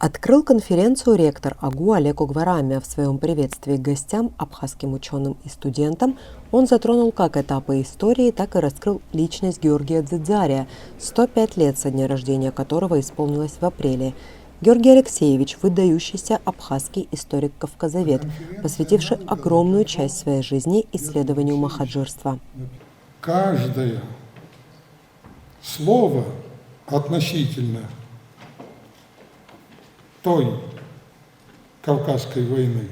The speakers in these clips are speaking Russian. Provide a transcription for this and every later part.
Открыл конференцию ректор АГУ Олег Угварамя. В своем приветствии к гостям, абхазским ученым и студентам, он затронул как этапы истории, так и раскрыл личность Георгия Дзидзария, 105 лет со дня рождения которого исполнилось в апреле. Георгий Алексеевич – выдающийся абхазский историк-кавказовед, посвятивший огромную часть своей жизни исследованию махаджирства. Каждое слово относительно той Кавказской войны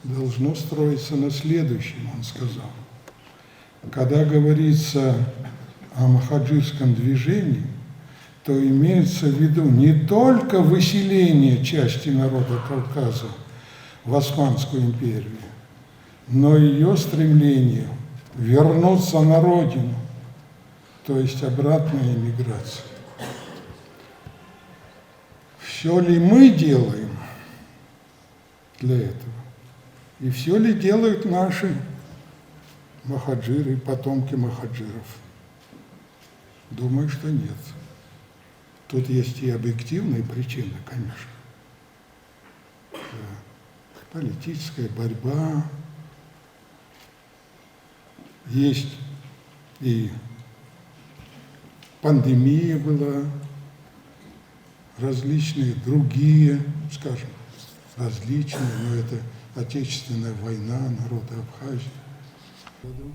должно строиться на следующем, он сказал. Когда говорится о махаджирском движении, то имеется в виду не только выселение части народа Кавказа в Османскую империю, но и ее стремление вернуться на родину, то есть обратная эмиграция. Все ли мы делаем для этого? И все ли делают наши махаджиры, потомки махаджиров? Думаю, что нет. Тут есть и объективные причины, конечно. Политическая борьба, есть и пандемия была, различные другие, скажем, различные, но это Отечественная война народа Абхазии.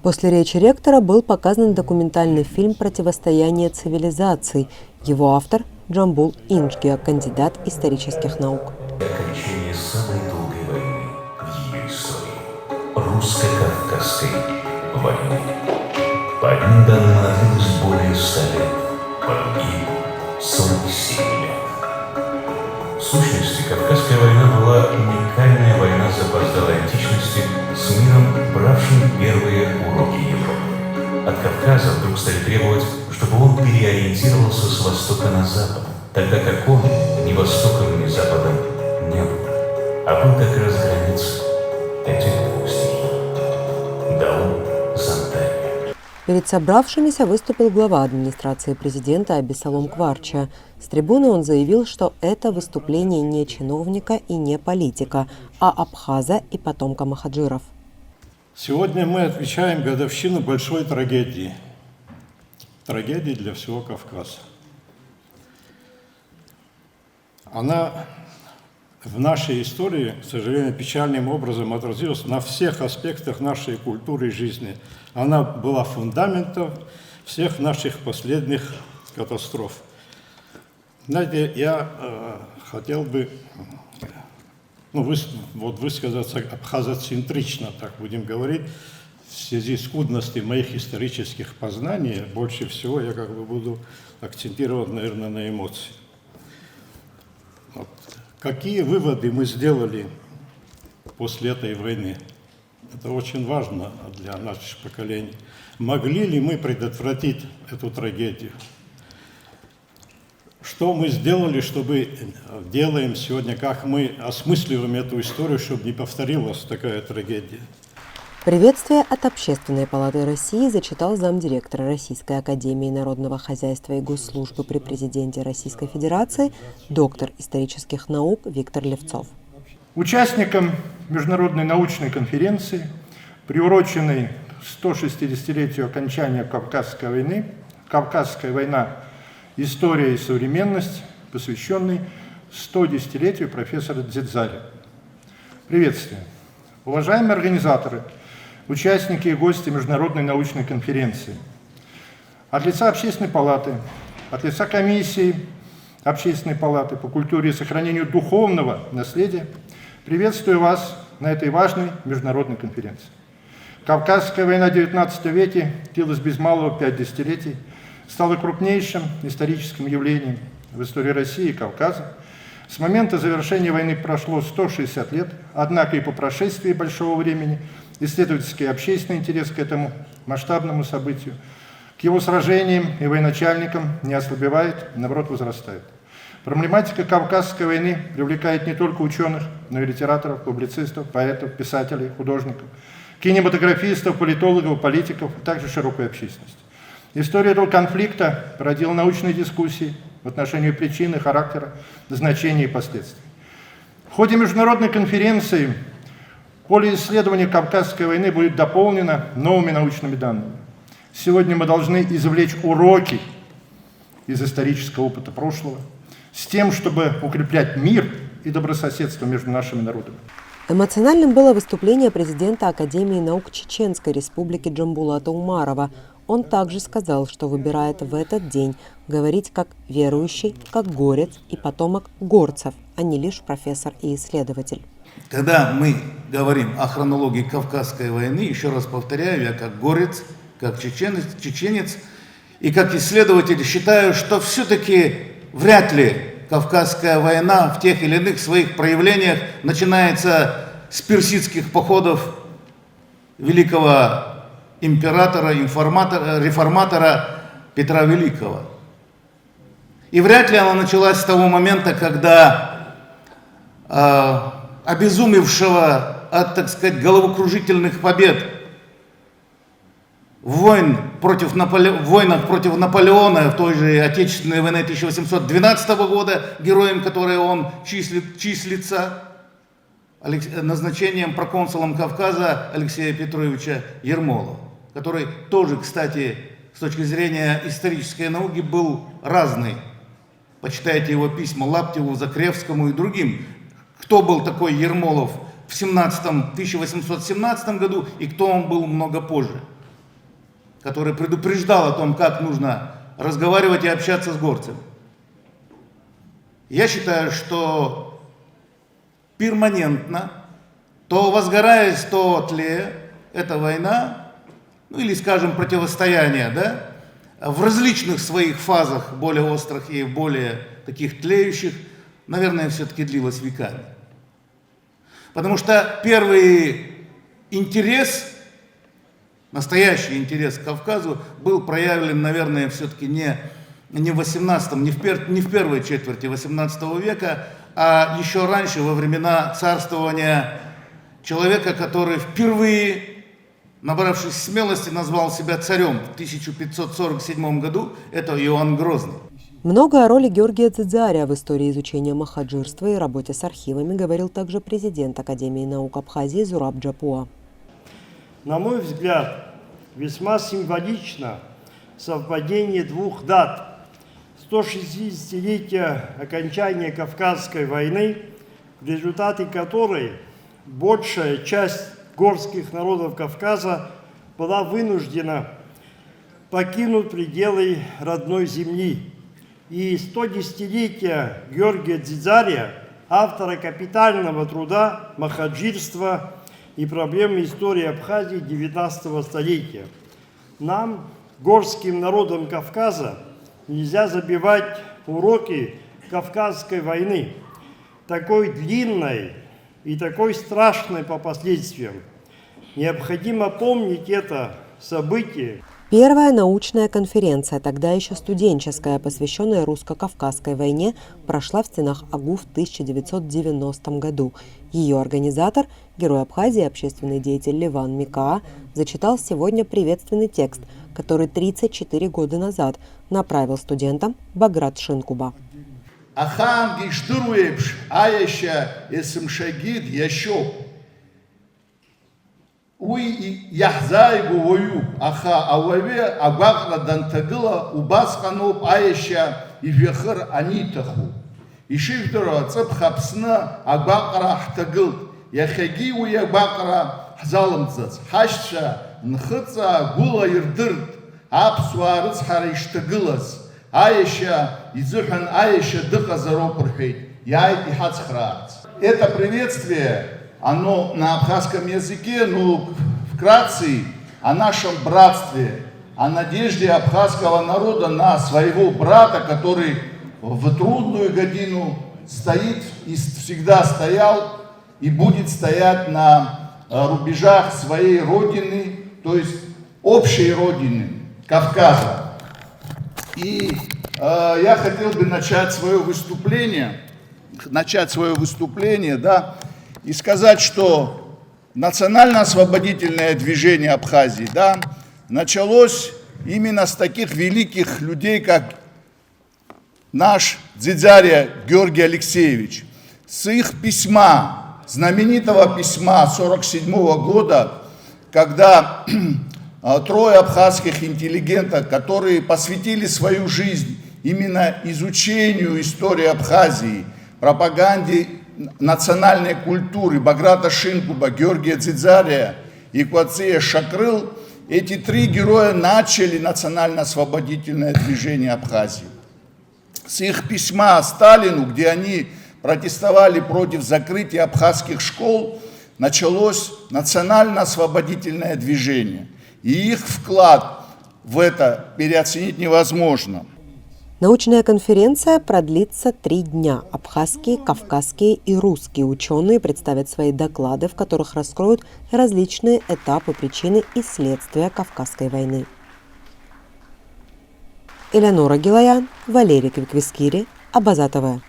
После речи ректора был показан документальный фильм «Противостояние цивилизаций». Его автор – Джамбул Инджгия, кандидат исторических наук. Окончание самой долгой войны в ее истории – русско-кавказской войны. По одним данным она длилась более 100 лет, по другим – 47 лет. В сущности, Кавказская война была уникальная война запоздалой античности с миром, бравшим первые уроки Европы. От Кавказа вдруг стали требовать, чтобы он переориентировался с востока на запад, тогда как он ни востоком, ни западом не был, а был как раз границей этих двух стихий. Даул Зантария. Перед собравшимися выступил глава администрации президента Абисалом Кварча. С трибуны он заявил, что это выступление не чиновника и не политика, а абхаза и потомка махаджиров. Сегодня мы отмечаем годовщину большой трагедии. Трагедии для всего Кавказа. Она в нашей истории, к сожалению, печальным образом отразилась на всех аспектах нашей культуры и жизни. Она была фундаментом всех наших последних катастроф. Знаете, я хотел бы высказаться абхазоцентрично, так будем говорить, в связи с скудностью моих исторических познаний. Больше всего я буду акцентировать, наверное, на эмоции. Какие выводы мы сделали после этой войны? Это очень важно для наших поколений. Могли ли мы предотвратить эту трагедию? Что мы сделали, чтобы делаем сегодня, как мы осмысливаем эту историю, чтобы не повторилась такая трагедия? Приветствие от Общественной палаты России зачитал замдиректора Российской академии народного хозяйства и госслужбы при президенте Российской Федерации, доктор исторических наук Виктор Левцов. Участникам международной научной конференции, приуроченной к 160-летию окончания Кавказской войны, «Кавказская война. История и современность», посвященной 110-летию профессора Дзидзария. Приветствие. Уважаемые организаторы, участники и гости международной научной конференции, от лица Общественной палаты, от лица комиссии Общественной палаты по культуре и сохранению духовного наследия приветствую вас на этой важной международной конференции. Кавказская война в XIX веке длилась без малого 5 десятилетий, стала крупнейшим историческим явлением в истории России и Кавказа. С момента завершения войны прошло 160 лет, однако и по прошествии большого времени исследовательский и общественный интерес к этому масштабному событию, к его сражениям и военачальникам не ослабевает, наоборот, возрастает. Проблематика Кавказской войны привлекает не только ученых, но и литераторов, публицистов, поэтов, писателей, художников, кинематографистов, политологов, политиков, а также широкую общественность. История этого конфликта породила научные дискуссии, в отношении причин и характера, значения и последствий. В ходе международной конференции поле исследования Кавказской войны будет дополнено новыми научными данными. Сегодня мы должны извлечь уроки из исторического опыта прошлого с тем, чтобы укреплять мир и добрососедство между нашими народами. Эмоциональным было выступление президента Академии наук Чеченской Республики Джамбулата Умарова. Он также сказал, что выбирает в этот день говорить как верующий, как горец и потомок горцев, а не лишь профессор и исследователь. Когда мы говорим о хронологии Кавказской войны, еще раз повторяю, я как горец, как чеченец и как исследователь считаю, что все-таки вряд ли Кавказская война в тех или иных своих проявлениях начинается с персидских походов великого императора, реформатора Петра Великого. И вряд ли она началась с того момента, когда обезумевшего от, так сказать, головокружительных побед в войнах против Наполеона, в той же Отечественной войне 1812 года, героем которой он числится, назначением проконсулом Кавказа Алексея Петровича Ермолова, который тоже, кстати, с точки зрения исторической науки был разный. Почитайте его письма Лаптеву, Закревскому и другим. Кто был такой Ермолов в 1817 году и кто он был много позже, который предупреждал о том, как нужно разговаривать и общаться с горцем. Я считаю, что перманентно, то возгораясь, то тлея, эта война, ну или, скажем, противостояние, да, в различных своих фазах, более острых и более таких тлеющих, наверное, все-таки длилась веками. Потому что первый интерес, настоящий интерес к Кавказу был проявлен, наверное, все-таки не в 18, не в первой четверти 18 века, а еще раньше, во времена царствования человека, который впервые, набравшись смелости, назвал себя царем в 1547 году, это Иоанн Грозный. Много о роли Георгия Дзидзария в истории изучения махаджирства и работе с архивами говорил также президент Академии наук Абхазии Зураб Джапуа. На мой взгляд, весьма символично совпадение двух дат. 160-летия окончания Кавказской войны, в результате которой большая часть горских народов Кавказа была вынуждена покинуть пределы родной земли. И 110-летия Георгия Дзидзария, автора капитального труда «Махаджирство и проблемы истории Абхазии XIX столетия». Нам, горским народам Кавказа, нельзя забивать уроки Кавказской войны, такой длинной и такой страшной по последствиям. Необходимо помнить это событие. Первая научная конференция, тогда еще студенческая, посвященная русско-кавказской войне, прошла в стенах АГУ в 1990 году. Ее организатор, герой Абхазии, общественный деятель Леван Микаа, зачитал сегодня приветственный текст, который 34 года назад направил студентам Баграт Шинкуба. Ахан гиштуруепш, аяща эсмшагид ящоп. Уи яхзайгу вою, аха ауаве агвакра дантагыла убасханоп аяща ивехыр анитаху. Ишивдура цепхапсна агвакра хтагылт, яхаги уи агвакра хзалымцац. Хашша нхыца гула ирдырт, апсуа рыцхара иштагылас. Аяща изухан аяща дыхазароп рхейт, яйт и хацхраац. Это приветствие, оно на абхазском языке, ну, вкратце, о нашем братстве, о надежде абхазского народа на своего брата, который в трудную годину стоит и всегда стоял и будет стоять на рубежах своей родины, то есть общей родины Кавказа. И я хотел бы начать свое выступление, да, и сказать, что национально-освободительное движение Абхазии, да, началось именно с таких великих людей, как наш Дзидзария Георгий Алексеевич с их письма, знаменитого письма 1947 года, когда трое абхазских интеллигентов, которые посвятили свою жизнь именно изучению истории Абхазии, пропаганде национальной культуры Баграта Шинкуба, Георгия Дзидзария и Куация Шакрыл, эти три героя начали национально-освободительное движение Абхазии. С их письма Сталину, где они протестовали против закрытия абхазских школ, началось национально-освободительное движение. И их вклад в это переоценить невозможно. Научная конференция продлится 3 дня. Абхазские, кавказские и русские ученые представят свои доклады, в которых раскроют различные этапы, причины и следствия Кавказской войны. Элеонора Гилаян, Валерий Квиквискири, Абаза ТВ.